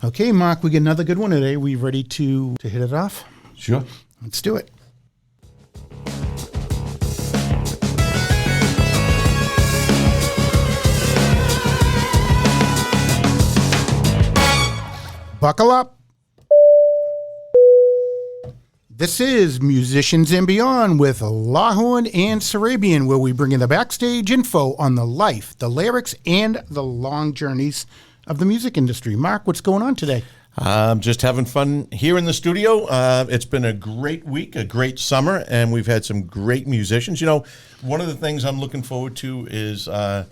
Okay, Mark, we get another good one today. We ready to hit it off? Sure. Let's do it. Buckle up. This is Musicians and Beyond with Lawhorn and Sarabian, where we bring in the backstage info on the life, the lyrics, and the long journeys of the music industry. Mark, what's going on today? Just having fun here in the studio. It's been a great week, a great summer, and we've had some great musicians. You know, one of the things I'm looking forward to is the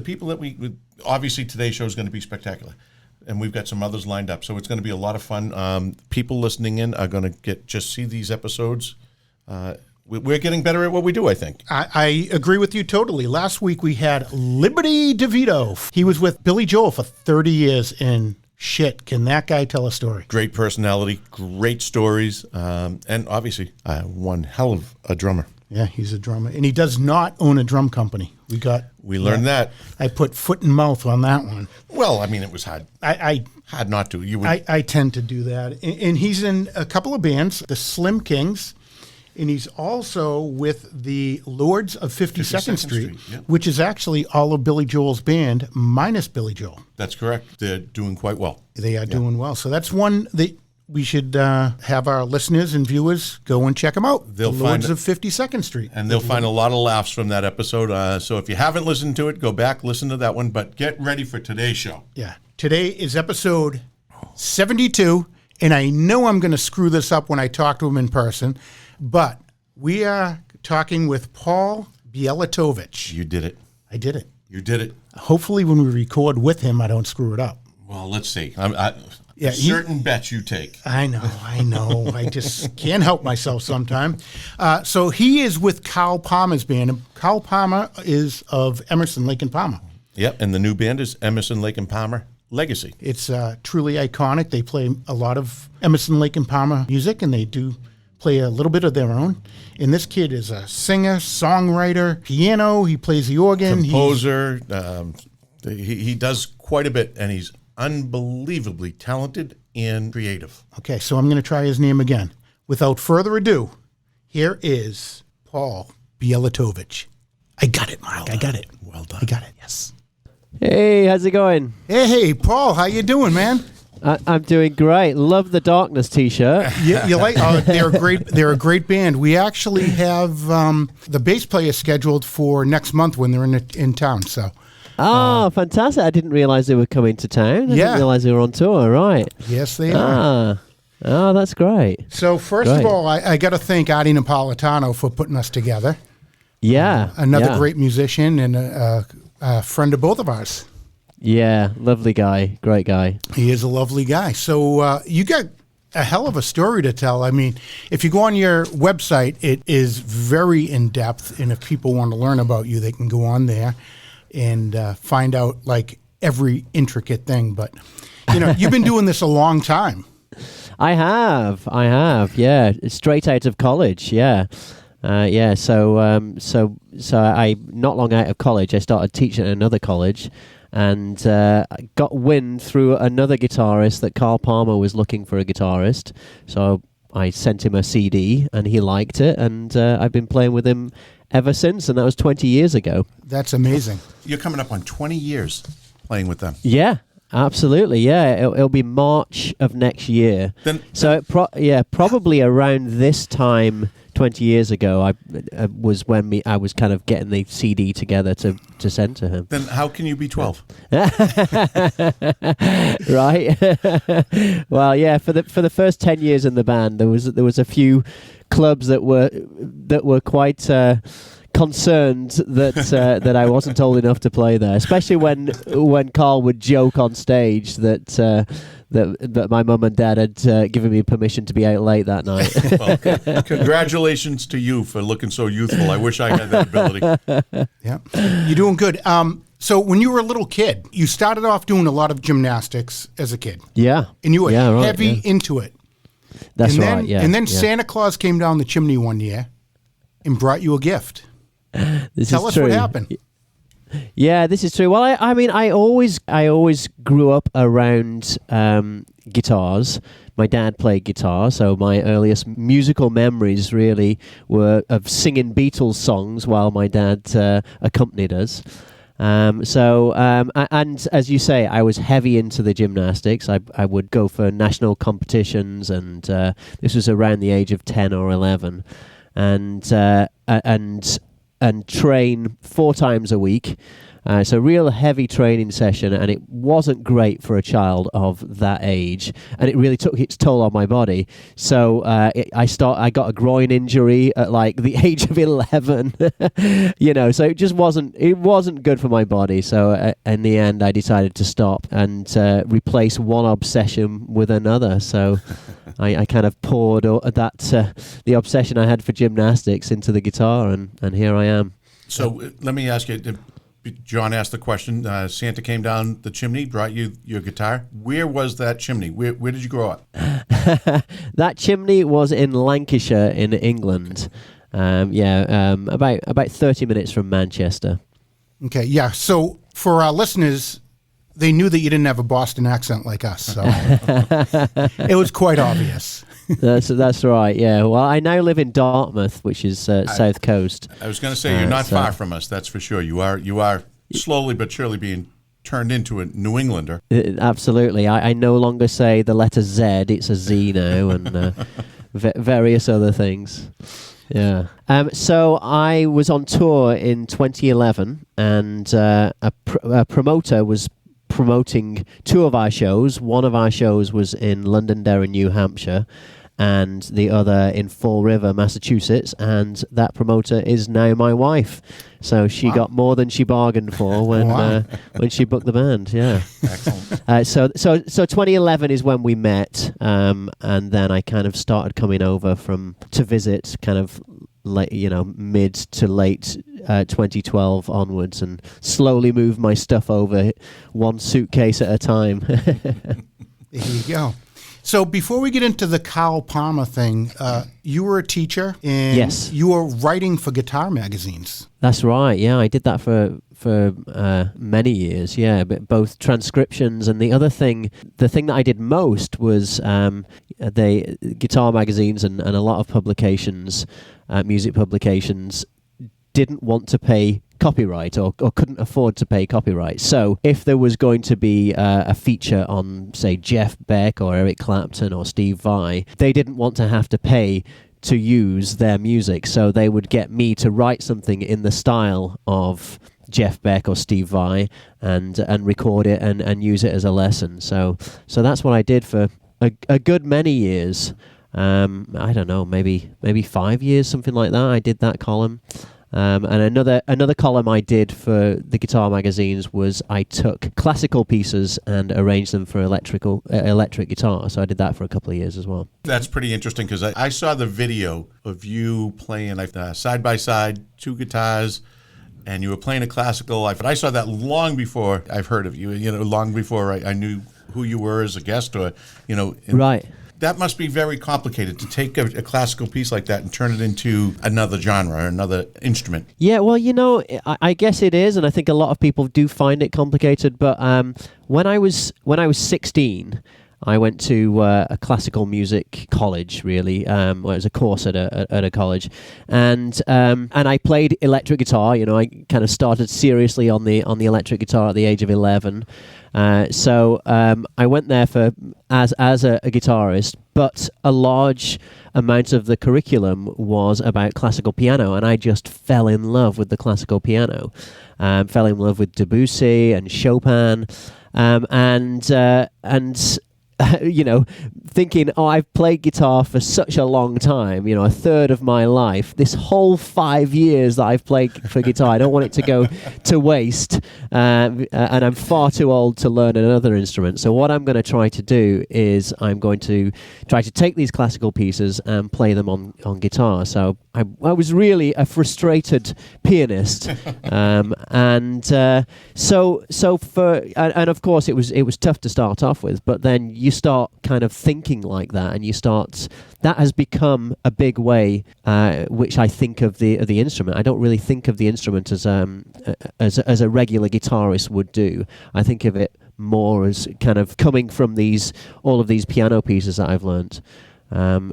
people that obviously today's show is going to be spectacular. And we've got some others lined up, so it's going to be a lot of fun. People listening in are going to just see these episodes. We're getting better at what we do, I think. I agree with you totally. Last week we had Liberty DeVito. He was with Billy Joel for 30 years, and shit, can that guy tell a story? Great personality, great stories, and obviously one hell of a drummer. Yeah, he's a drummer, and he does not own a drum company. We learned that. I put foot in mouth on that one. Well, I mean, it was hard. Hard not to. I tend to do that, and he's in a couple of bands, the Slim Kings, and he's also with the Lords of 52nd Street, yeah. Which is actually all of Billy Joel's band minus Billy Joel. That's correct. They're doing quite well. They are doing well. So that's one that we should have our listeners and viewers go and check them out. The Lords of 52nd Street. And they'll find a lot of laughs from that episode. So if you haven't listened to it, go back, listen to that one. But get ready for today's show. Yeah. Today is episode 72. And I know I'm going to screw this up when I talk to him in person. But we are talking with Paul Bielatowicz. You did it. I did it. You did it. Hopefully when we record with him, I don't screw it up. Well, let's see. Certain bets you take. I know. I just can't help myself sometimes. So he is with Carl Palmer's band. And Carl Palmer is of Emerson, Lake and Palmer. Yep, and the new band is Emerson, Lake and Palmer Legacy. It's truly iconic. They play a lot of Emerson, Lake and Palmer music, and they do play a little bit of their own. And this kid is a singer, songwriter, piano. He plays the organ. Composer. He does quite a bit, and he's unbelievably talented and creative. Okay, so I'm going to try his name again. Without further ado, here is Paul Bielatowicz. I got it, Mark. I got it. Well done. I got it. Yes. Hey, how's it going? Hey, Paul. How you doing, man? I'm doing great. Love the Darkness T-shirt. You like? Oh, they're great. They're a great band. We actually have the bass player scheduled for next month when they're in town. So. Oh, fantastic. I didn't realize they were coming to town. I didn't realize they were on tour, right? Yes, they are. Oh, that's great. So first of all, I got to thank Artie Napolitano for putting us together. Yeah. Another great musician and a friend of both of ours. Yeah, lovely guy. Great guy. He is a lovely guy. So you got a hell of a story to tell. I mean, if you go on your website, it is very in-depth, and if people want to learn about you, they can go on there and find out like every intricate thing. But, you know, you've been doing this a long time. I have. Yeah. Straight out of college. Yeah. So I, not long out of college, I started teaching at another college and got wind through another guitarist that Carl Palmer was looking for a guitarist. So I sent him a CD and he liked it, and I've been playing with him ever since, and that was 20 years ago. That's amazing. You're coming up on 20 years playing with them. Yeah, absolutely. Yeah, it'll be March of next year. Probably around this time 20 years ago, I was when I was kind of getting the CD together to send to him. Then how can you be 12? Right. Well, yeah. For the first 10 years in the band, there was a few clubs that were quite concerned that I wasn't old enough to play there, especially when Carl would joke on stage that my mum and dad had given me permission to be out late that night. Well, congratulations to you for looking so youthful. I wish I had that ability. Yeah, you're doing good. So when you were a little kid, you started off doing a lot of gymnastics as a kid. Yeah. And you were heavy into it. That's right, yeah. And then Santa Claus came down the chimney one year and brought you a gift. Tell us what happened. Yeah, this is true. Well, I mean, I always grew up around guitars. My dad played guitar, so my earliest musical memories really were of singing Beatles songs while my dad accompanied us. And as you say, I was heavy into the gymnastics. I would go for national competitions, and this was around the age of 10 or 11, and train 4 times a week. So real heavy training session, and it wasn't great for a child of that age, and it really took its toll on my body. So I got a groin injury at like the age of 11, so it just wasn't good for my body. So in the end, I decided to stop and replace one obsession with another. So I kind of poured the obsession I had for gymnastics into the guitar, and here I am. So let me ask you. John asked the question. Santa came down the chimney, brought you your guitar. Where was that chimney? Where did you grow up? That chimney was in Lancashire, in England. About 30 minutes from Manchester. Okay, yeah. So for our listeners, they knew that you didn't have a Boston accent like us, so it was quite obvious. That's right. Yeah. Well, I now live in Dartmouth, which is south coast. I was going to say you're not far from us. That's for sure. You are slowly but surely being turned into a New Englander. Absolutely. I no longer say the letter Z; it's a Z now, and various other things. Yeah. So I was on tour in 2011, and a promoter was promoting 2 of our shows. One of our shows was in Londonderry, New Hampshire, and the other in Fall River, Massachusetts, and that promoter is now my wife. So she got more than she bargained for when she booked the band. Yeah. Excellent. So 2011 is when we met, and then I kind of started coming over to visit, kind of late, mid to late 2012 onwards, and slowly moved my stuff over, one suitcase at a time. There you go. So before we get into the Carl Palmer thing, you were a teacher, and yes, you were writing for guitar magazines. That's right. Yeah, I did that for many years. Yeah, but both transcriptions and the thing that I did most was the guitar magazines and a lot of publications, music publications, didn't want to pay copyright or couldn't afford to pay copyright. So if there was going to be a feature on, say, Jeff Beck or Eric Clapton or Steve Vai, they didn't want to have to pay to use their music. So they would get me to write something in the style of Jeff Beck or Steve Vai and record it and use it as a lesson. So that's what I did for a good many years. I don't know, maybe 5 years, something like that. I did that column. And another column I did for the guitar magazines was I took classical pieces and arranged them for electric guitar. So I did that for a couple of years as well. That's pretty interesting, because I saw the video of you playing side by side, 2 guitars, and you were playing a classical. I saw that long before I've heard of you. Long before I knew who you were as a guest, or Right. That must be very complicated to take a classical piece like that and turn it into another genre or another instrument. Yeah, well, I guess it is, and I think a lot of people do find it complicated. But when I was 16, I went to a classical music college. Really, it was a course at a college, and I played electric guitar. I kind of started seriously on the electric guitar at the age of 11. So I went there as a guitarist, but a large amount of the curriculum was about classical piano, and I just fell in love with the classical piano. Fell in love with Debussy and Chopin, and thinking, I've played guitar for such a long time, a third of my life. This whole 5 years that I've played for guitar, I don't want it to go to waste. And I'm far too old to learn another instrument. So what I'm going to try to do is I'm going to try to take these classical pieces and play them on guitar. So I was really a frustrated pianist. And of course it was tough to start off with, but then you start kind of thinking like that, and that has become a big way which I think of the instrument. I don't really think of the instrument as a regular guitarist would do. I think of it more as kind of coming from all of these piano pieces that I've learnt.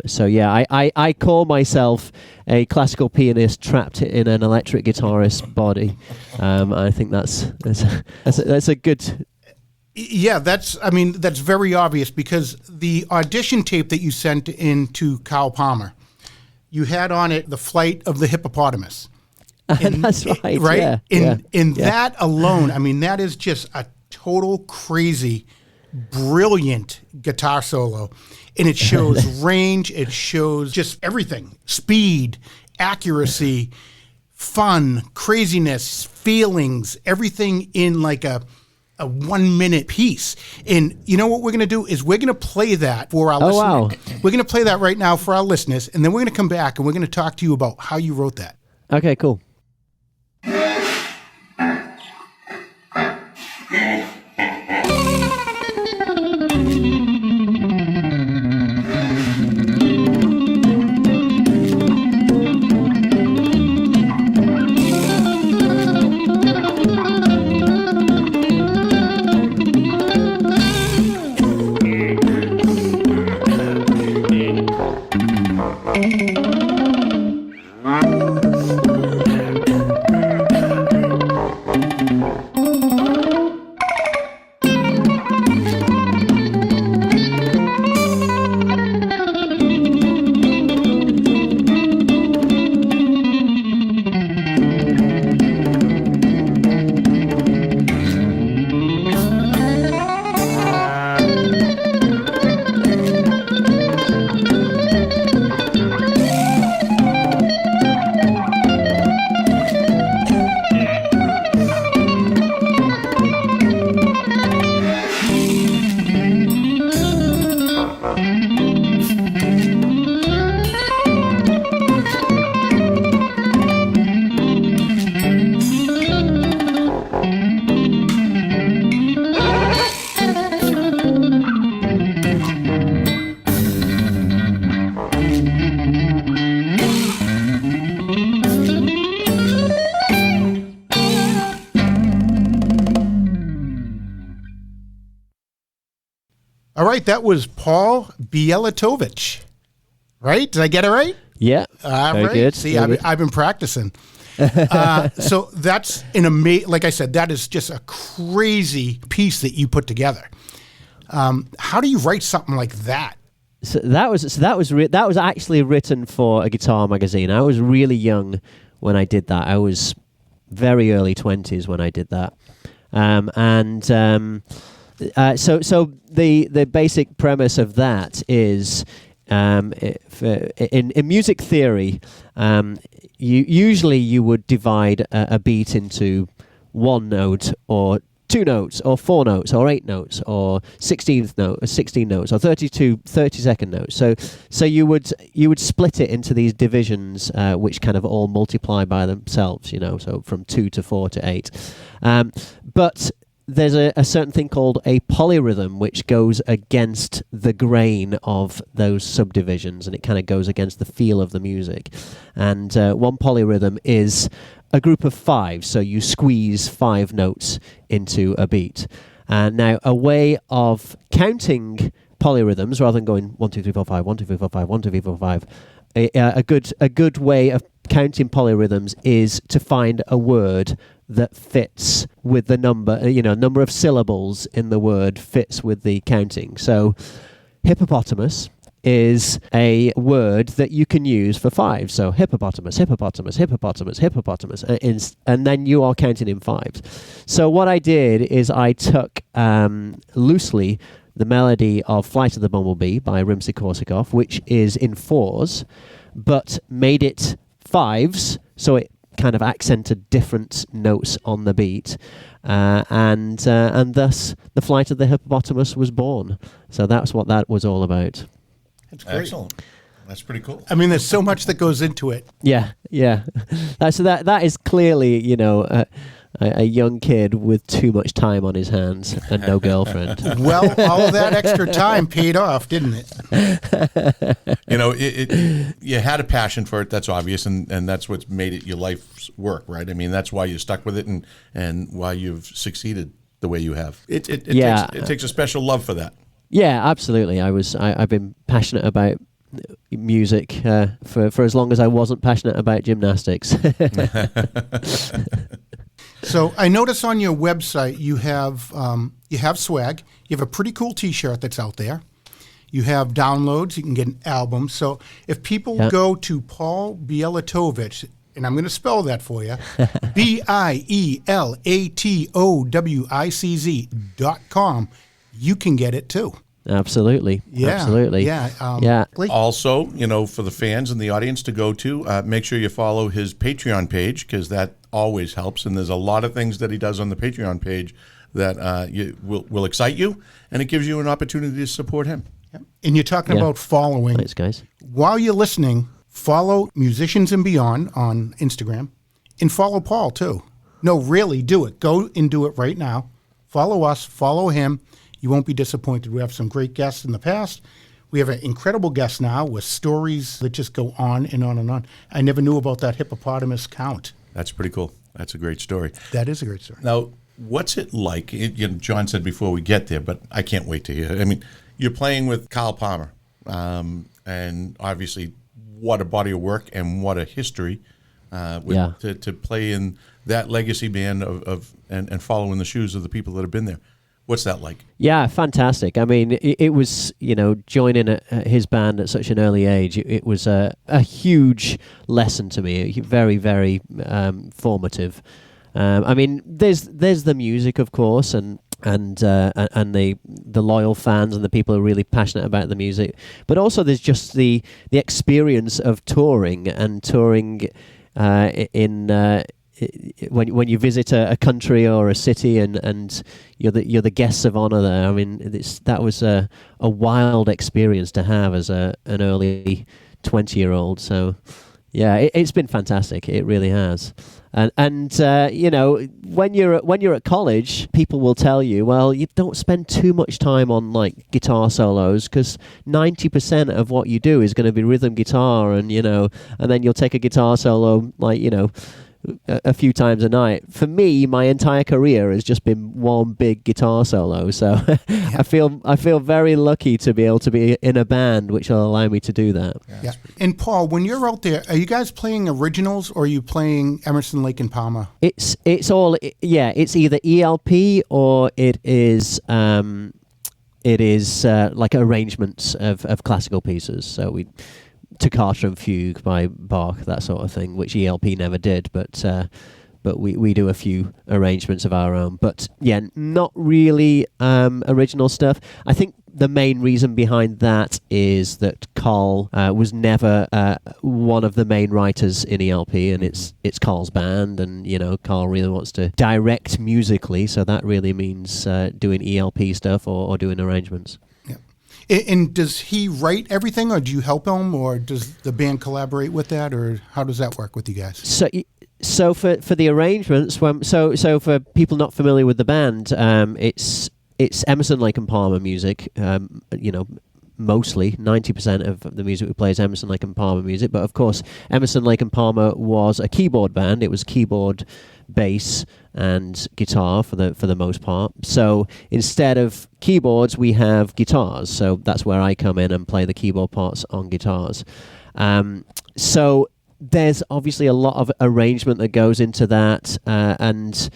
So yeah, I call myself a classical pianist trapped in an electric guitarist's body. I think that's a good. Yeah, that's very obvious, because the audition tape that you sent in to Carl Palmer, you had on it The Flight of the Hippopotamus. And, that's right. Right? Yeah, that alone, I mean, that is just a total crazy, brilliant guitar solo. And it shows range, it shows just everything. Speed, accuracy, fun, craziness, feelings, everything in like a 1 minute piece. And you know what we're going to do is we're going to play that for our listeners. Wow. We're going to play that right now for our listeners, and then we're going to come back and we're going to talk to you about how you wrote that. Okay, cool. All right, that was Paul Bielatowicz, right? Did I get it right? Yeah, very right. good. See, Very I've been practicing. So that's like I said, that is just a crazy piece that you put together. How do you write something like that? So that was actually written for a guitar magazine. I was really young when I did that. I was very early 20s when I did that, So the basic premise of that is in music theory, you would divide a beat into one note or two notes or four notes or eight notes or 16 notes or 30-second notes. So you would split it into these divisions which kind of all multiply by themselves, so from 2 to 4 to 8. But there's a certain thing called a polyrhythm which goes against the grain of those subdivisions, and it kind of goes against the feel of the music. And one polyrhythm is a group of 5, so you squeeze 5 notes into a beat. Now, a way of counting polyrhythms, rather than going 1, 2, 3, 4, 5, 1, 2, 3, 4, 5, 1, 2, 3, 4, 5, a good way of counting polyrhythms is to find a word that fits with the number of syllables in the word fits with the counting. So hippopotamus is a word that you can use for 5. So hippopotamus, hippopotamus, hippopotamus, hippopotamus, and then you are counting in 5s. So what I did is I took loosely the melody of Flight of the Bumblebee by Rimsky-Korsakov, which is in 4s, but made it 5s, so it kind of accented different notes on the beat, and thus the Flight of the Hippopotamus was born. So that's what that was all about. That's great. Excellent. That's pretty cool. I mean, there's so much that goes into it. Yeah. That is clearly, a young kid with too much time on his hands and no girlfriend. Well, all of that extra time paid off, didn't it? You know, you had a passion for it. That's obvious, and that's what's made it your life's work, right? I mean, that's why you stuck with it, and why you've succeeded the way you have. It takes a special love for that. Yeah, absolutely. I've been passionate about music for as long as I wasn't passionate about gymnastics. So I notice on your website you have swag. You have a pretty cool T-shirt that's out there. You have downloads. You can get an album. So if people go to Paul Bielatowicz, and I'm going to spell that for you, BIELATOWICZ.com, you can get it too. Absolutely. Yeah. Absolutely. Yeah. Also, you know, for the fans and the audience to go to, make sure you follow his Patreon page, because that always helps. And there's a lot of things that he does on the Patreon page that will excite you, and it gives you an opportunity to support him. Yep. And you're talking about following. Thanks, guys. While you're listening, follow Musicians and Beyond on Instagram, and follow Paul too. No, really, do it. Go and do it right now. Follow us. Follow him. You won't be disappointed. We have some great guests in the past. We have an incredible guest now with stories that just go on and on and on. I never knew about that hippopotamus count. That's pretty cool. That's a great story. That is a great story. Now, what's it like? John said before we get there, but I can't wait to hear. I mean, you're playing with Carl Palmer, and obviously what a body of work and what a history to play in that legacy band and follow in the shoes of the people that have been there. What's that like? Yeah, fantastic. I mean, it was, joining his band at such an early age, it was a huge lesson to me, very, very formative. I mean, there's the music, of course, and the loyal fans and the people who are really passionate about the music, but also there's just the experience of touring when you visit a country or a city and you're the guests of honor there. I mean, that was a wild experience to have as an early 20-year-old. So yeah, it's been fantastic. It really has. And when you're at college, people will tell you, well, you don't spend too much time on like guitar solos, because 90% of what you do is going to be rhythm guitar, and then you'll take a guitar solo a few times a night. For me, my entire career has just been one big guitar solo. So I feel very lucky to be able to be in a band which will allow me to do that. Yeah. And Paul, when you're out there, are you guys playing originals or are you playing Emerson, Lake and Palmer? It's all it's either ELP or it is like arrangements of classical pieces. So Toccata and Fugue by Bach, that sort of thing, which ELP never did, but we do a few arrangements of our own. But yeah, not really original stuff. I think the main reason behind that is that Carl was never one of the main writers in ELP, and it's Carl's band, and Carl really wants to direct musically, so that really means doing ELP stuff or doing arrangements. And does he write everything, or do you help him, or does the band collaborate with that, or how does that work with you guys? So for the arrangements, so for people not familiar with the band, it's Emerson, Lake and Palmer music. Mostly 90% of the music we play is Emerson, Lake and Palmer music. But of course, Emerson, Lake and Palmer was a keyboard band. It was keyboard, bass, and guitar for the most part. So instead of keyboards, we have guitars. So that's where I come in and play the keyboard parts on guitars. So there's obviously a lot of arrangement that goes into that, and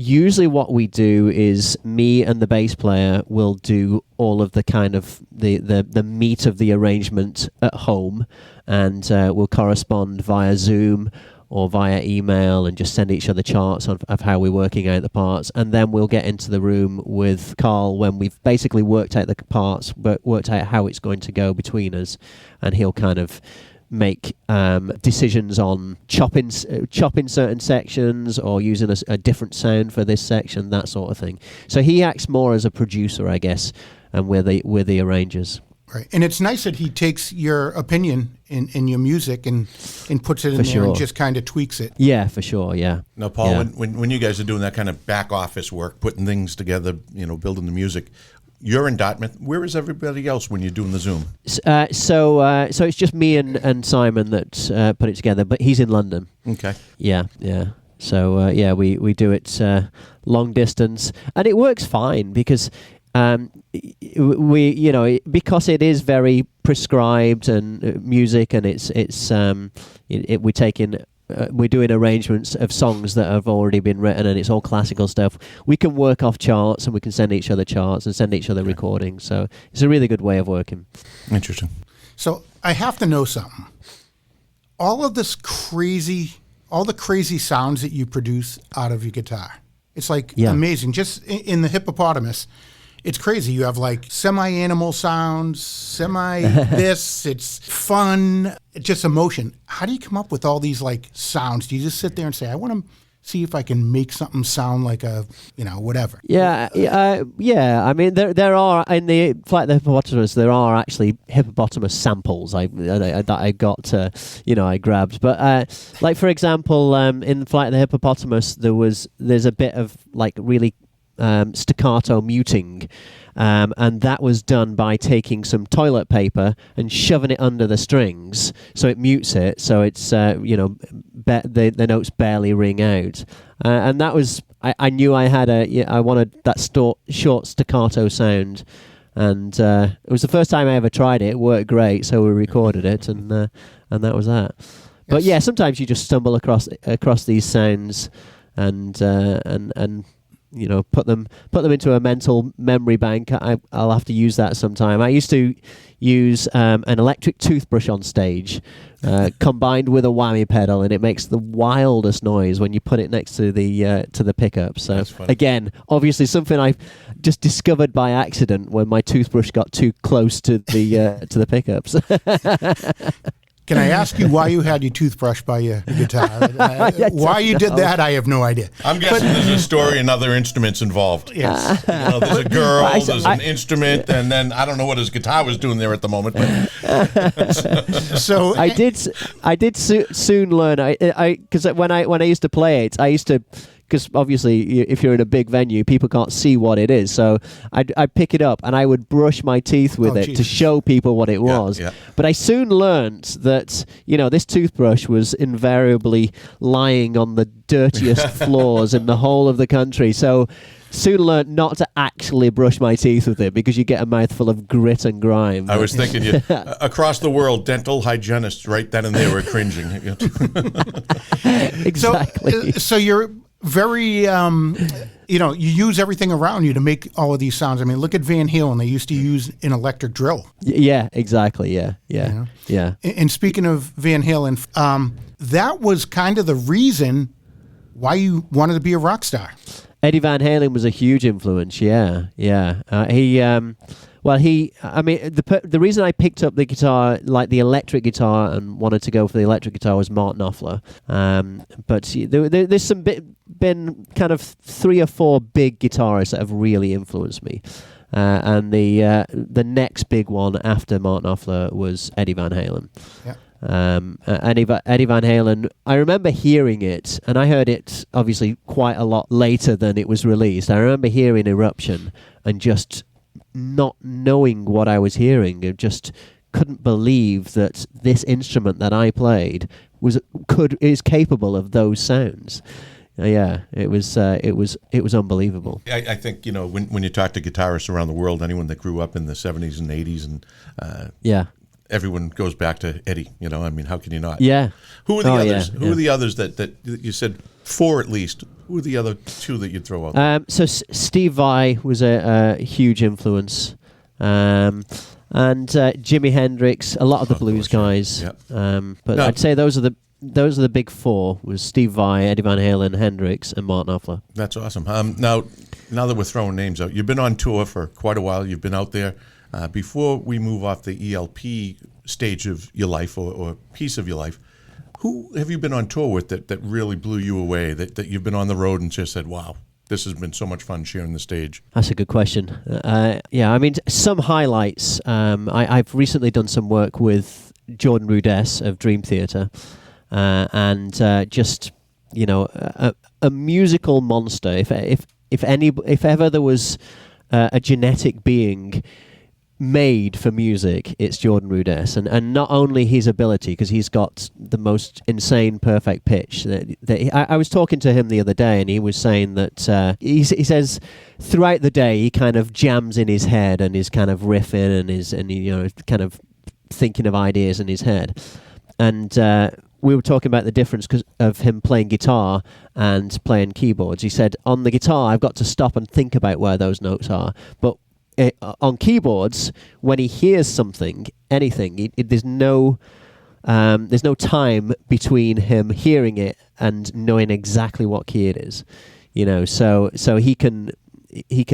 usually what we do is me and the bass player will do all of the kind of the meat of the arrangement at home, and we'll correspond via Zoom or via email and just send each other charts of how we're working out the parts, and then we'll get into the room with Carl when we've basically worked out the parts, but worked out how it's going to go between us, and he'll kind of make decisions on chopping certain sections or using a different sound for this section, that sort of thing. So he acts more as a producer, I guess, and we're the arrangers. Right. And it's nice that he takes your opinion in your music and puts it in For there sure. and just kind of tweaks it. Yeah, for sure. Yeah. Now, Paul, Yeah. when you guys are doing that kind of back office work, putting things together, building the music, you're in Dartmouth. Where is everybody else when you're doing the Zoom? So it's just me and Simon that put it together, but he's in London. Okay. Yeah. So we do it long distance, and it works fine because because it is very prescribed and music, and we take in. We're doing arrangements of songs that have already been written, and it's all classical stuff. We can work off charts, and we can send each other charts and send each other recordings. So it's a really good way of working. Interesting. So I have to know something. All the crazy sounds that you produce out of your guitar. It's like amazing. Just in the hippopotamus, it's crazy. You have like semi-animal sounds, this. It's fun, just emotion. How do you come up with all these like sounds? Do you just sit there and say, I want to see if I can make something sound like a, whatever? Yeah. I mean, there are in the Flight of the Hippopotamus. There are actually hippopotamus samples that I got. I grabbed. But like for example, in Flight of the Hippopotamus, there's a bit of like really staccato muting. And that was done by taking some toilet paper and shoving it under the strings, so it mutes it, so it's the notes barely ring out. And that was I knew I had I wanted that short staccato sound, and it was the first time I ever tried it. It worked great, so we recorded it, and that was that. Yes. But yeah, sometimes you just stumble across these sounds, and put them into a mental memory bank. I'll have to use that sometime. I used to use an electric toothbrush on stage, combined with a whammy pedal, and it makes the wildest noise when you put it next to the pickup. So again, obviously something I just discovered by accident when my toothbrush got too close to the pickups. Can I ask you why you had your toothbrush by your guitar? Why you did that, I have no idea. I'm guessing there's a story and other instruments involved. Yes. There's a girl, there's an instrument, and then I don't know what his guitar was doing there at the moment. But. So I did soon learn. Because when I used to play it, because obviously if you're in a big venue, people can't see what it is. So I'd pick it up and I would brush my teeth with it to show people what it was. Yeah. But I soon learnt that, this toothbrush was invariably lying on the dirtiest floors in the whole of the country. So soon learnt not to actually brush my teeth with it, because you get a mouthful of grit and grime. I was thinking, across the world, dental hygienists right then and there were cringing. Exactly. So you're very, you use everything around you to make all of these sounds. I mean, look at Van Halen. They used to use an electric drill. Yeah, exactly. Yeah. And speaking of Van Halen, that was kind of the reason why you wanted to be a rock star. Eddie Van Halen was a huge influence. Yeah. The reason I picked up the guitar, like the electric guitar, and wanted to go for the electric guitar was Mark Knopfler. But there's been kind of 3 or 4 big guitarists that have really influenced me. And the next big one after Mark Knopfler was Eddie Van Halen. Yeah. Eddie Van Halen, I remember hearing it, and I heard it obviously quite a lot later than it was released. I remember hearing Eruption and just not knowing what I was hearing. I just couldn't believe that this instrument that I played is capable of those sounds. It was unbelievable. I think when you talk to guitarists around the world, anyone that grew up in the 70s and 80s, and everyone goes back to Eddie. I mean, how can you not? Yeah. Who are the others? Who are the others that you said 4 at least? Who are the other 2 that you'd throw out there? So Steve Vai was a huge influence, and Jimi Hendrix, a lot of the blues guys. Yep. But I'd say those are the big 4: was Steve Vai, Eddie Van Halen, Hendrix, and Mark Knopfler. That's awesome. Now that we're throwing names out, you've been on tour for quite a while. You've been out there. Before we move off the ELP stage of your life or piece of your life, who have you been on tour with that really blew you away, that you've been on the road and just said, wow, this has been so much fun sharing the stage. That's a good question. Yeah, I mean, some highlights. I've recently done some work with Jordan Rudess of Dream Theater, and just a musical monster. If ever there was a genetic being made for music, it's Jordan Rudess, and not only his ability, because he's got the most insane perfect pitch. I was talking to him the other day, and he was saying that he says throughout the day he kind of jams in his head and is kind of riffing and kind of thinking of ideas in his head, and we were talking about the difference of him playing guitar and playing keyboards. He said, on the guitar I've got to stop and think about where those notes are, but on keyboards, when he hears something, anything, there's no time between him hearing it and knowing exactly what key it is, So he can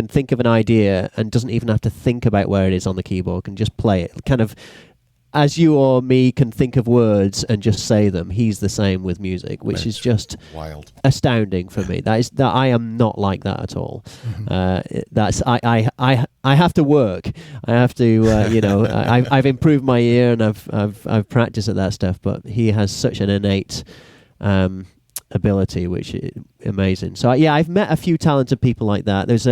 think of an idea and doesn't even have to think about where it is on the keyboard, can just play it, kind of as you or me can think of words and just say them. He's the same with music, which is just wild, astounding for me. That I am not like that at all. Mm-hmm. I have to work. I have to I've improved my ear and I've practiced at that stuff. But he has such an innate ability, which is amazing. So I've met a few talented people like that. There's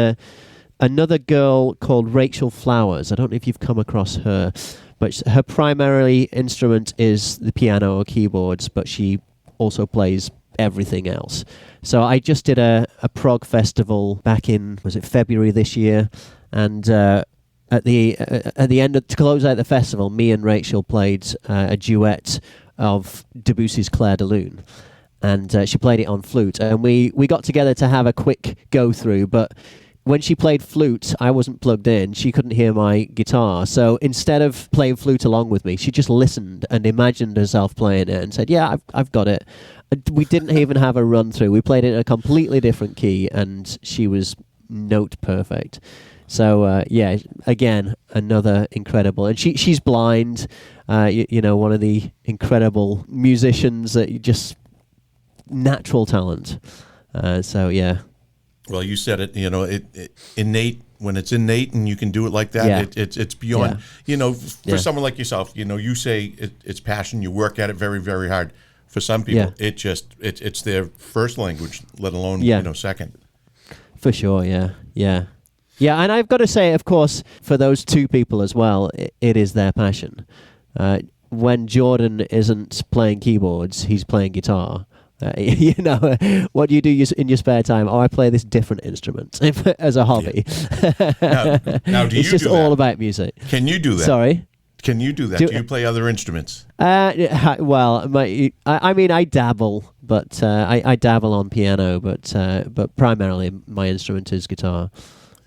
another girl called Rachel Flowers. I don't know if you've come across her. But her primary instrument is the piano or keyboards, but she also plays everything else. So I just did a prog festival back in, was it February this year? And at the end, to close out the festival, me and Rachel played a duet of Debussy's Clair de Lune. And she played it on flute. And we got together to have a quick go through, but when she played flute, I wasn't plugged in. She couldn't hear my guitar. So instead of playing flute along with me, she just listened and imagined herself playing it and said, yeah, I've got it. We didn't even have a run through. We played it in a completely different key and she was note perfect. So, again, another incredible. And she's blind, one of the incredible musicians that just natural talent. Well, you said it, it innate, when it's innate and you can do it like that, it's beyond, for someone like yourself, you say it's passion, you work at it very, very hard. For some people, it's their first language, let alone, second. For sure, yeah. Yeah, and I've got to say, of course, for those two people as well, it is their passion. When Jordan isn't playing keyboards, he's playing guitar. What do you do in your spare time? Oh, I play this different instrument as a hobby. Now, do you it's just do all that? about music. Can you do that? Sorry? Can you do that? Do you play other instruments? Well, I dabble, but I dabble on piano, but primarily my instrument is guitar.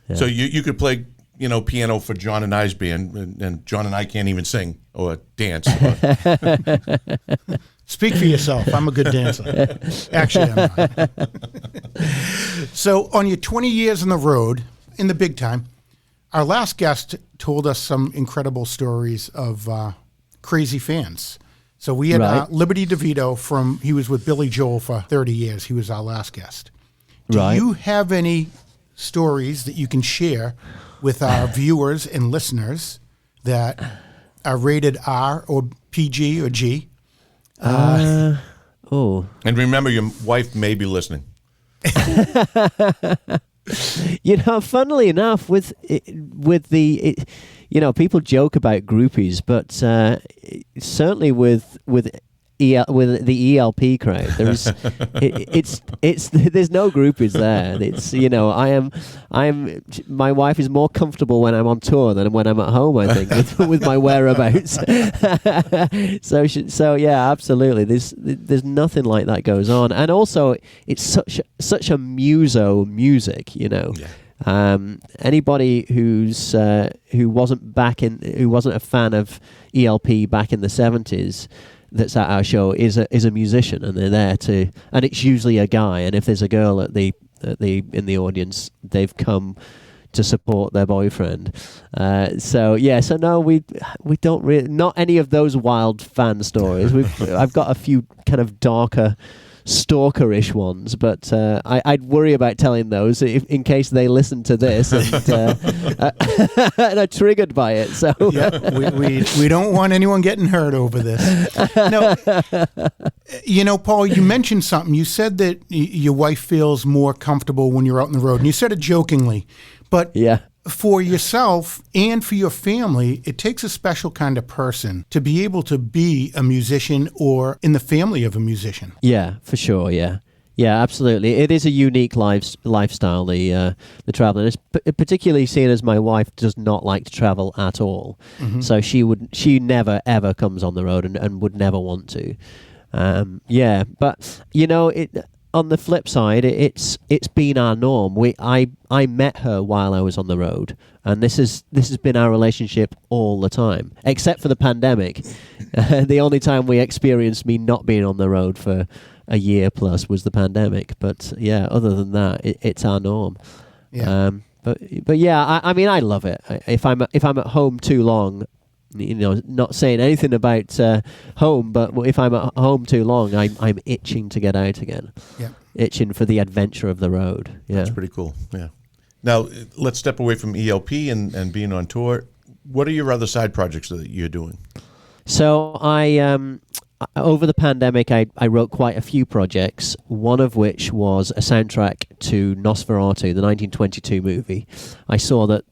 Yeah. So you could play, piano for John and I's band, and John and I can't even sing or dance. Speak for yourself. I'm a good dancer. Actually, I'm not. So on your 20 years on the road, in the big time, our last guest told us some incredible stories of crazy fans. So we had Liberty DeVito he was with Billy Joel for 30 years. He was our last guest. Do you have any stories that you can share with our viewers and listeners that are rated R or PG or G? And remember, your wife may be listening. Funnily enough, with the people joke about groupies, but certainly with the ELP crowd, there's there's no groupies there. My wife is more comfortable when I'm on tour than when I'm at home, I think, with my whereabouts. so yeah, absolutely. There's nothing like that goes on, and also it's such a muso music, Anybody who wasn't a fan of ELP back in the 70s that's at our show is a musician, and they're there to, and it's usually a guy, and if there's a girl in the audience, they've come to support their boyfriend. So no, we don't really, not any of those wild fan stories. I've got a few kind of darker stalkerish ones, but I'd worry about telling those in case they listen to this and are triggered by it. So yeah, we don't want anyone getting hurt over this. No, Paul, you mentioned something. You said that your wife feels more comfortable when you're out on the road, and you said it jokingly, but yeah. For yourself and for your family, it takes a special kind of person to be able to be a musician or in the family of a musician. Yeah, for sure. Yeah. Yeah, absolutely. It is a unique lifestyle, the traveling. It's particularly seeing as my wife does not like to travel at all. Mm-hmm. So she never ever comes on the road and would never want to. Yeah, but on the flip side, it's been our norm. I met her while I was on the road, and this has been our relationship all the time, except for the pandemic. The only time we experienced me not being on the road for a year plus was the pandemic. But yeah, other than that, it's our norm. Yeah. But yeah, I mean, I love it. If I'm at home too long. Not saying anything about home, but if I'm at home too long, I'm itching to get out again. Yeah, itching for the adventure of the road. Yeah, that's pretty cool. Yeah. Now let's step away from ELP and being on tour. What are your other side projects that you're doing? So I over the pandemic, I wrote quite a few projects, one of which was a soundtrack to Nosferatu, the 1922 movie. I saw that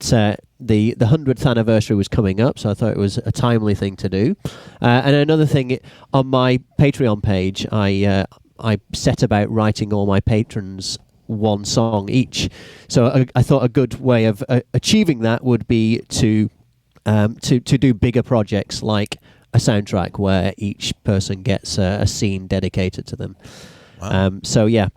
the 100th anniversary was coming up, so I thought it was a timely thing to do. And another thing, on my Patreon page, I set about writing all my patrons one song each. So I thought a good way of achieving that would be to do bigger projects like a soundtrack where each person gets a scene dedicated to them. Wow. So yeah,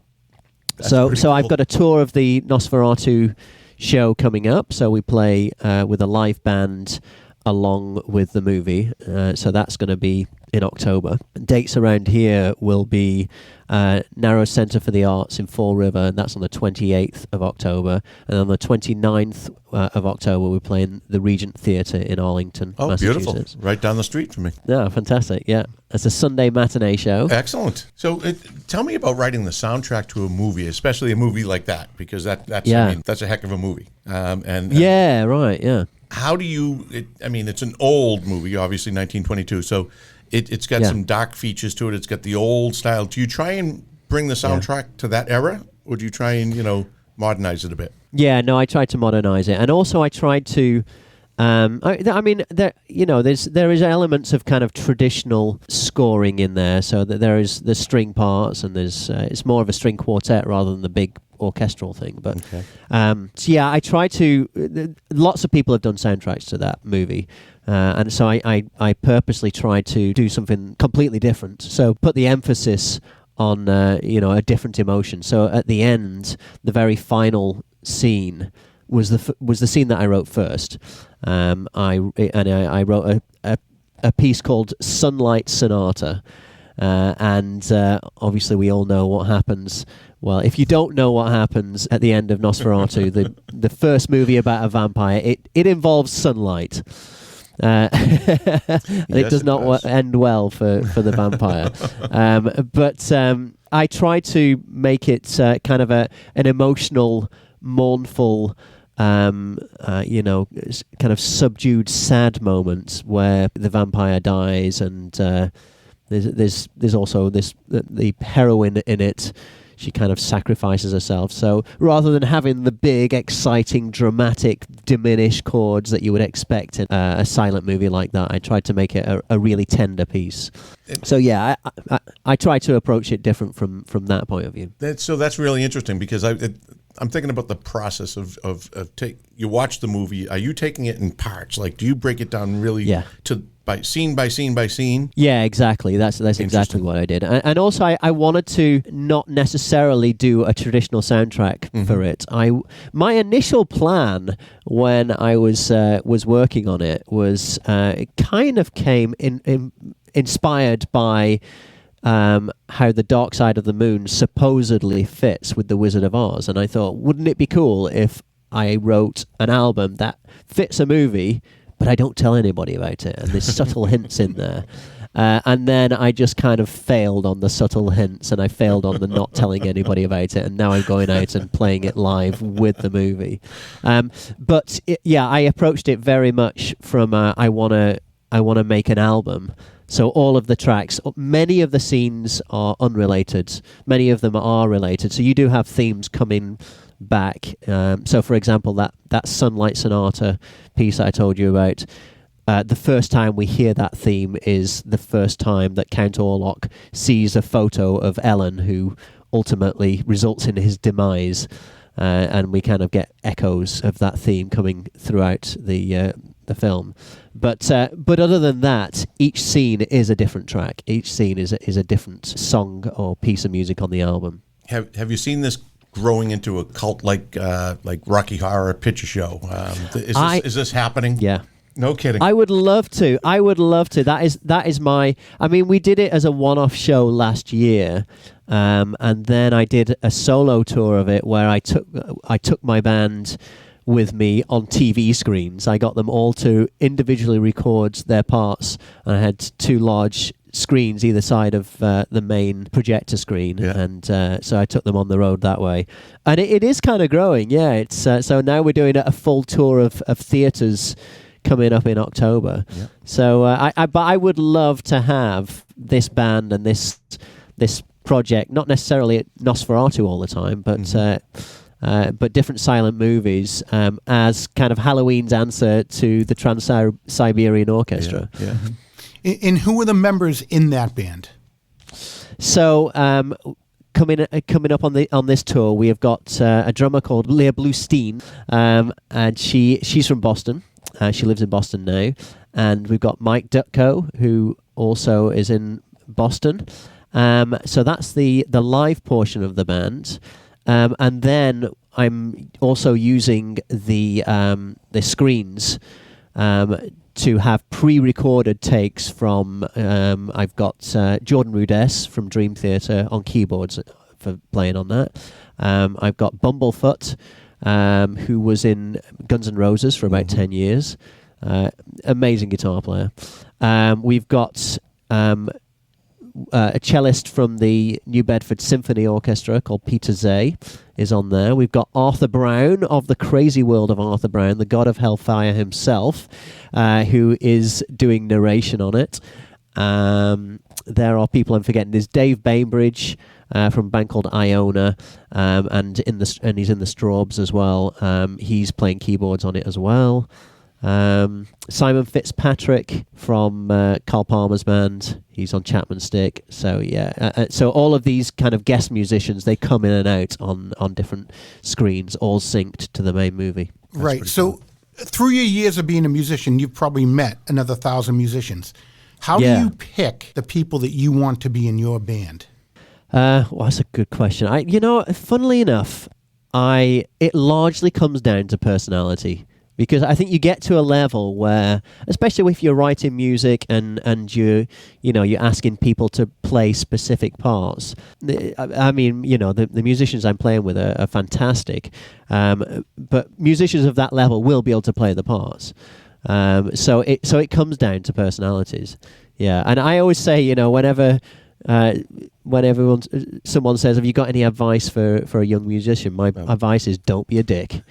that's so cool. I've got a tour of the Nosferatu show coming up. So we play with a live band along with the movie. So that's going to be in October. Dates around here will be Narrows Centre for the Arts in Fall River, and that's on the 28th of October. And on the 29th of October, we're playing the Regent Theatre in Arlington, Massachusetts. Beautiful. Right down the street from me. Yeah, fantastic. Yeah. It's a Sunday matinee show. Excellent. So tell me about writing the soundtrack to a movie, especially a movie like that, because that's a heck of a movie. Yeah, right, yeah. How do you, it's an old movie, obviously 1922, so it's got some dark features to it. It's got the old style. Do you try and bring the soundtrack to that era, or do you try and, modernize it a bit? Yeah, no, I tried to modernize it. And also I tried to, there is elements of kind of traditional scoring in there, so that there's string parts, and it's more of a string quartet rather than the big orchestral thing. But so yeah, I try to. Lots of people have done soundtracks to that movie, and so I purposely tried to do something completely different. So put the emphasis on a different emotion. So at the end, the very final scene was the scene that I wrote first. I wrote a piece called Sunlight Sonata, and obviously we all know what happens. Well, if you don't know what happens at the end of Nosferatu, the first movie about a vampire, it involves sunlight. It does not end well for the vampire. But I try to make it kind of an emotional, mournful, kind of subdued, sad moment where the vampire dies, and there's also the heroine in it. She kind of sacrifices herself. So rather than having the big, exciting, dramatic, diminished chords that you would expect in a silent movie like that, I tried to make it a really tender piece. So yeah, I try to approach it different from that point of view. That's really interesting, because I'm thinking about the process of you watch the movie. Are you taking it in parts? Like, do you break it down really by scene by scene by scene? Yeah, exactly. That's exactly what I did. And also, I wanted to not necessarily do a traditional soundtrack for it. My initial plan when I was working on it was it kind of came inspired by how the Dark Side of the Moon supposedly fits with the Wizard of Oz, and I thought, wouldn't it be cool if I wrote an album that fits a movie, but I don't tell anybody about it, and there's subtle hints in there. And then I just kind of failed on the subtle hints, and I failed on the not telling anybody about it, and now I'm going out and playing it live with the movie. But I approached it very much from I want to make an album. So all of the tracks, many of the scenes are unrelated. Many of them are related. So you do have themes coming back. So for example, that Sunlight Sonata piece I told you about, the first time we hear that theme is the first time that Count Orlok sees a photo of Ellen, who ultimately results in his demise. And we kind of get echoes of that theme coming throughout the film. But other than that, each scene is a different track. Each scene is a different song or piece of music on the album. Have you seen this growing into a cult like Rocky Horror Picture Show? Is this happening? Yeah. No kidding. I would love to. That is my. I mean, we did it as a one-off show last year, and then I did a solo tour of it where I took my band with me on TV screens. I got them all to individually record their parts, and I had two large screens either side of the main projector screen, and so I took them on the road that way. And it is kind of growing. Yeah, it's so now we're doing a full tour of theatres coming up in October. Yep. So but I would love to have this band and this project, not necessarily at Nosferatu all the time, but different silent movies as kind of Halloween's answer to the Trans-Siberian Orchestra. Yeah. And who are the members in that band? So coming up on this tour, we have got a drummer called Leah Bluestein, and she's from Boston. She lives in Boston now. And we've got Mike Dutko, who also is in Boston. So that's the live portion of the band. And then I'm also using the screens to have pre-recorded takes from. I've got Jordan Rudess from Dream Theater on keyboards for playing on that. I've got Bumblefoot, who was in Guns N' Roses for about 10 years. Amazing guitar player. We've got a cellist from the New Bedford Symphony Orchestra called Peter Zay is on there. We've got Arthur Brown of the Crazy World of Arthur Brown, the god of hellfire himself, who is doing narration on it. There are people I'm forgetting. There's Dave Bainbridge from a band called Iona, and he's in the Straubs as well. He's playing keyboards on it as well. Simon Fitzpatrick from Carl Palmer's band, he's on Chapman Stick. So so all of these kind of guest musicians, they come in and out on different screens, all synced to the main movie. That's right. So cool. Through your years of being a musician, you've probably met another 1,000 musicians. How do you pick the people that you want to be in your band? Well, that's a good question. Funnily enough, it largely comes down to personality. Because I think you get to a level where, especially if you're writing music and you're asking people to play specific parts. I mean, the musicians I'm playing with are fantastic, but musicians of that level will be able to play the parts. So it comes down to personalities. Yeah, and I always say, whenever someone says, "Have you got any advice for a young musician?" My advice is, don't be a dick.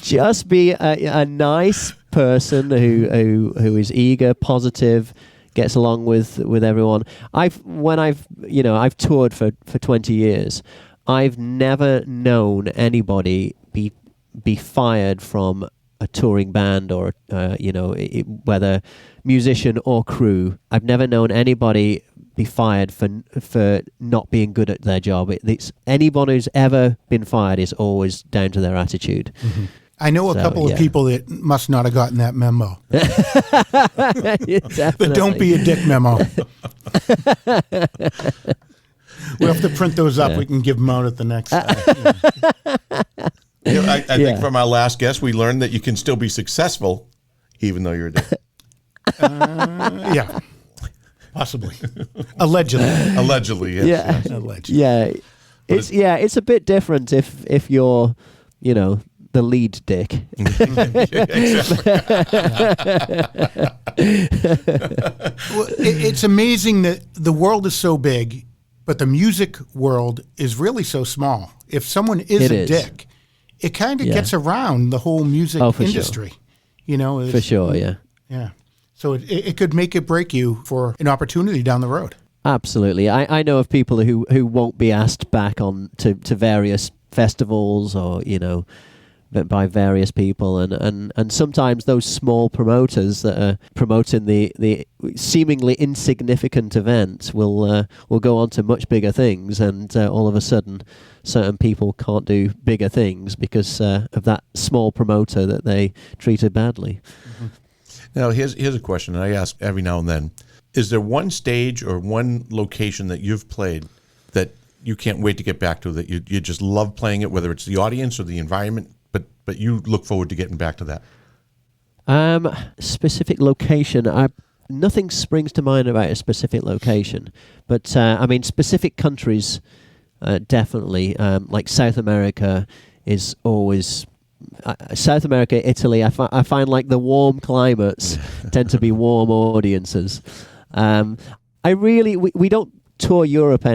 Just be a nice person who is eager, positive, gets along with everyone. I've toured for 20 years. I've never known anybody be fired from a touring band or whether musician or crew. I've never known anybody be fired for not being good at their job. Anyone who's ever been fired is always down to their attitude. Mm-hmm. I know a couple of people that must not have gotten that memo. The don't be a dick memo. We'll have to print those up. We can give them out at the next. I think from our last guest, we learned that you can still be successful even though you're a dick. Yeah, possibly. Allegedly. Allegedly, yes. Allegedly. Yeah, it's a bit different if you're, the lead dick. Well, it's amazing that the world is so big, but the music world is really so small. If someone is a dick, it kind of gets around the whole music industry. Sure. You know, For sure, yeah. Yeah. So it could make it break you for an opportunity down the road. Absolutely. I know of people who won't be asked back on to various festivals or, you know, by various people, and sometimes those small promoters that are promoting the seemingly insignificant event will go on to much bigger things, and all of a sudden certain people can't do bigger things because of that small promoter that they treated badly. Mm-hmm. Now here's a question that I ask every now and then. Is there one stage or one location that you've played that you can't wait to get back to, that you just love playing it, whether it's the audience or the environment, but you look forward to getting back to that? Specific location, nothing springs to mind about a specific location, but I mean specific countries, definitely. Like South America is always. South America, Italy, I find like the warm climates tend to be warm audiences. We don't tour Europe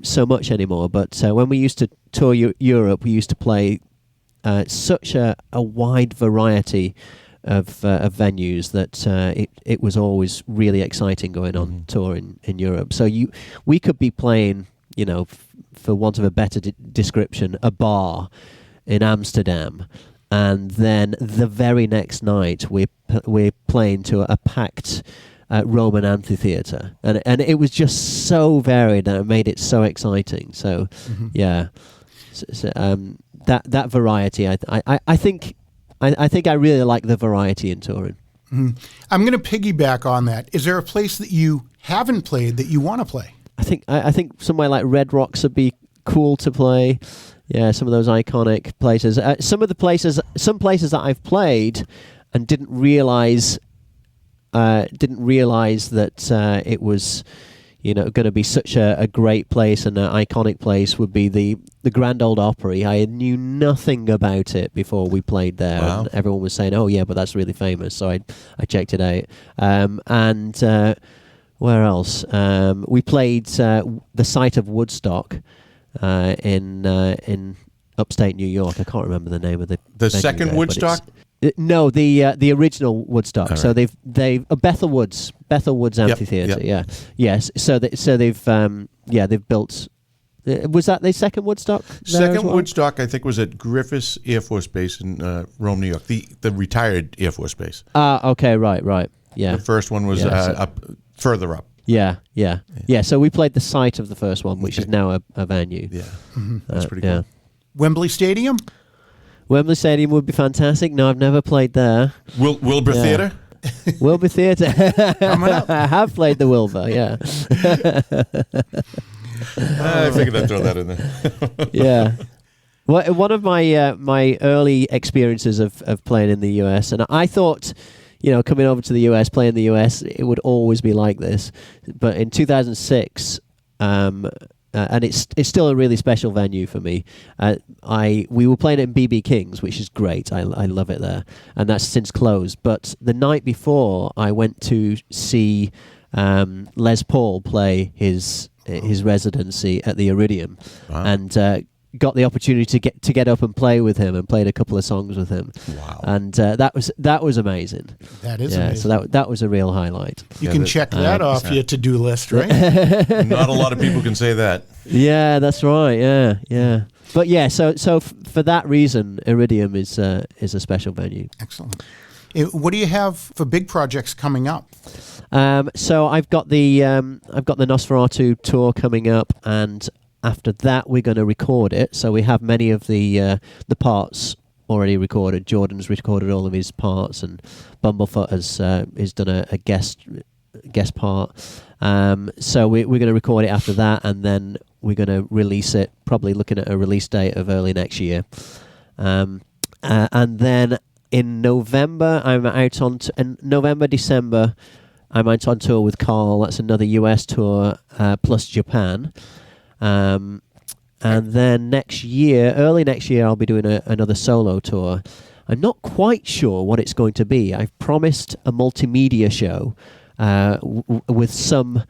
so much anymore, but when we used to tour Europe, we used to play such a wide variety of venues that it was always really exciting going on tour in Europe. So we could be playing, you know, for want of a better description, a bar in Amsterdam, and then the very next night we're playing to a packed Roman amphitheater, and it was just so varied and it made it so exciting. So yeah, that variety, I think I really like the variety in touring. Mm-hmm. I'm going to piggyback on that. Is there a place that you haven't played that you want to play? I think somewhere like Red Rocks would be cool to play. Yeah, some of those iconic places. Some places that I've played and didn't realize that it was, you know, going to be such a great place and an iconic place would be the Grand Ole Opry. I knew nothing about it before we played there. Wow. And everyone was saying, "Oh yeah, but that's really famous." So I checked it out. And where else? We played the site of Woodstock. In upstate New York. I can't remember the name of the venue second there, Woodstock. No, the original Woodstock. All So right. they've Bethel Woods Amphitheater. yep. Yeah, yes. So they've built. Was that the second Woodstock? there as Second well? Woodstock, I think, was at Griffiths Air Force Base in Rome, New York, the retired Air Force Base. Okay, right. Yeah. The first one was up further up. Yeah. So we played the site of the first one, which is now a venue. Yeah, that's pretty cool. Yeah. Wembley Stadium? Wembley Stadium would be fantastic. No, I've never played there. Wilbur Yeah. Theatre? Wilbur Theatre. Coming up. I have played the Wilbur, yeah. I figured I'd throw that in there. Yeah. Well, one of my early experiences of playing in the US, and I thought, you know, coming over to the US, playing in the US, it would always be like this. But in 2006, and it's still a really special venue for me. We were playing it in BB King's, which is great. I love it there, and that's since closed. But the night before, I went to see Les Paul play his residency at the Iridium, and got the opportunity to get up and play with him, and played a couple of songs with him. Wow! And that was amazing. That is amazing. So that was a real highlight. You can check that off your to-do list, right? Not a lot of people can say that. Yeah, that's right. Yeah. But yeah, so for that reason, Iridium is a special venue. Excellent. What do you have for big projects coming up? So I've got the Nosferatu tour coming up, and after that we're going to record it. So we have many of the parts already recorded. Jordan's recorded all of his parts, and Bumblefoot has done a guest part. So we're going to record it after that, and then we're going to release it, probably looking at a release date of early next year. And then in November, December, I'm out on tour with Carl. That's another US tour, plus Japan. And then early next year, I'll be doing another solo tour. I'm not quite sure what it's going to be. I've promised a multimedia show with some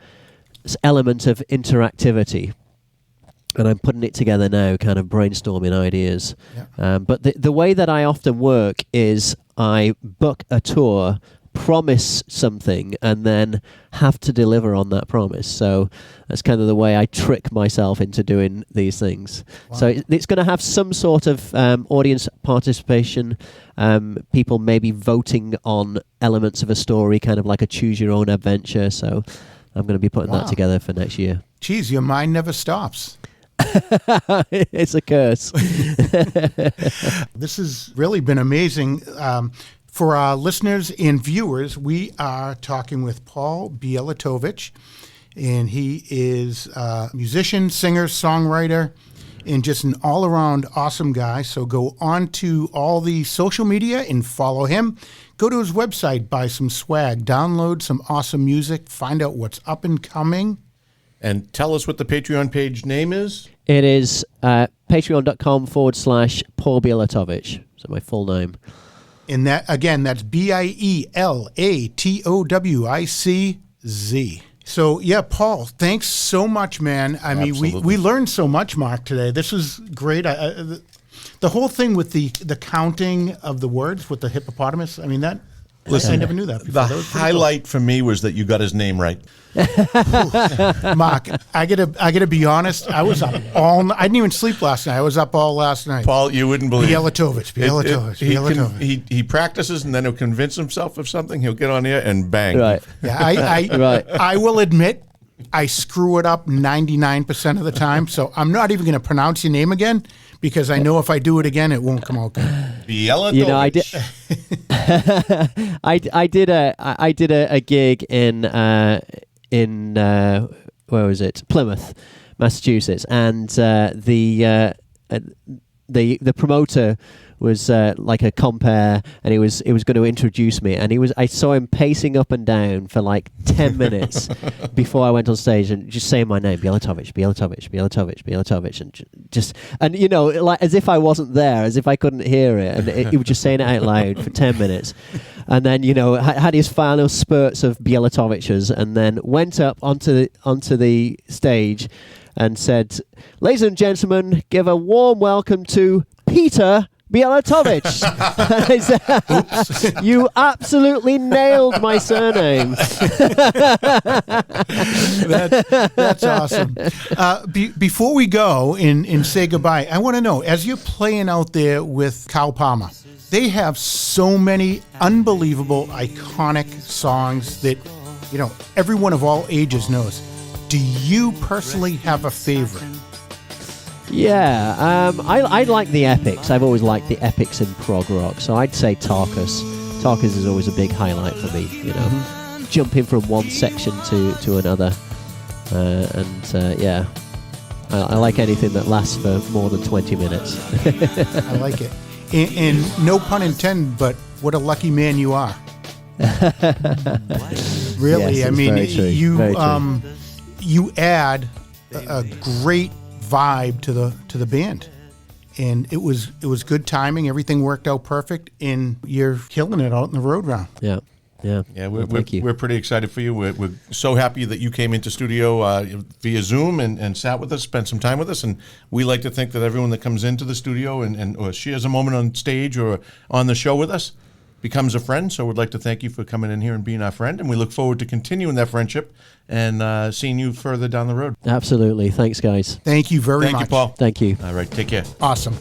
element of interactivity. And I'm putting it together now, kind of brainstorming ideas. Yeah. But the way that I often work is I book a tour, promise something, and then have to deliver on that promise. So that's kind of the way I trick myself into doing these things. Wow. So it's going to have some sort of audience participation, people maybe voting on elements of a story, kind of like a choose your own adventure. So I'm going to be putting that together for next year. Geez, your mind never stops. It's a curse. This has really been amazing. For our listeners and viewers, we are talking with Paul Bielatowicz, and he is a musician, singer, songwriter, and just an all-around awesome guy. So go on to all the social media and follow him. Go to his website, buy some swag, download some awesome music, find out what's up and coming. And tell us what the Patreon page name is. It is patreon.com/Paul Bielatowicz. So my full name. And that, again, that's Bielatowicz. So, yeah, Paul, thanks so much, man. I mean, we learned so much, Mark, today. This was great. The whole thing with the counting of the words with the hippopotamus, I mean, that... Listen, I never knew that before. The highlight for me was that you got his name right. Mark, I gotta be honest. I was up all. I didn't even sleep last night. I was up all last night. Paul, you wouldn't believe Bielatowicz. He practices and then he'll convince himself of something. He'll get on here and bang. Right. Yeah. I will admit I screw it up 99% of the time. So I'm not even going to pronounce your name again because I know if I do it again, it won't come out good. Bielatowicz. You know, I did a gig in where was it? Plymouth, Massachusetts, and the promoter was like a compere, and he was going to introduce me, and I saw him pacing up and down for like 10 minutes before I went on stage and just saying my name, Bielatowicz, and you know, like as if I wasn't there, as if I couldn't hear it, and he was just saying it out loud for 10 minutes, and then, you know, had his final spurts of Bielatowicz, and then went up onto the stage and said, "Ladies and gentlemen, give a warm welcome to Peter Bielatowicz." I said, "You absolutely nailed my surname." That's awesome. Before we go and say goodbye, I want to know, as you're playing out there with Carl Palmer, they have so many unbelievable, iconic songs that, you know, everyone of all ages knows. Do you personally have a favorite? Yeah, I like the epics. I've always liked the epics in prog rock, so I'd say Tarkus. Tarkus is always a big highlight for me, you know, jumping from one section to another, yeah, I like anything that lasts for more than 20 minutes. I like it. And no pun intended, but what a lucky man you are. Really, yes, I mean, you you add a great vibe to the band, and it was good timing. Everything worked out perfect, and you're killing it out in the road round. Yeah. We're pretty excited for you. We're so happy that you came into studio via Zoom and sat with us, spent some time with us, and we like to think that everyone that comes into the studio and or shares a moment on stage or on the show with us becomes a friend. So we'd like to thank you for coming in here and being our friend, and we look forward to continuing that friendship and seeing you further down the road. Absolutely. Thanks, guys. Thank you very much. Thank you, Paul. Thank you. All right, take care. Awesome.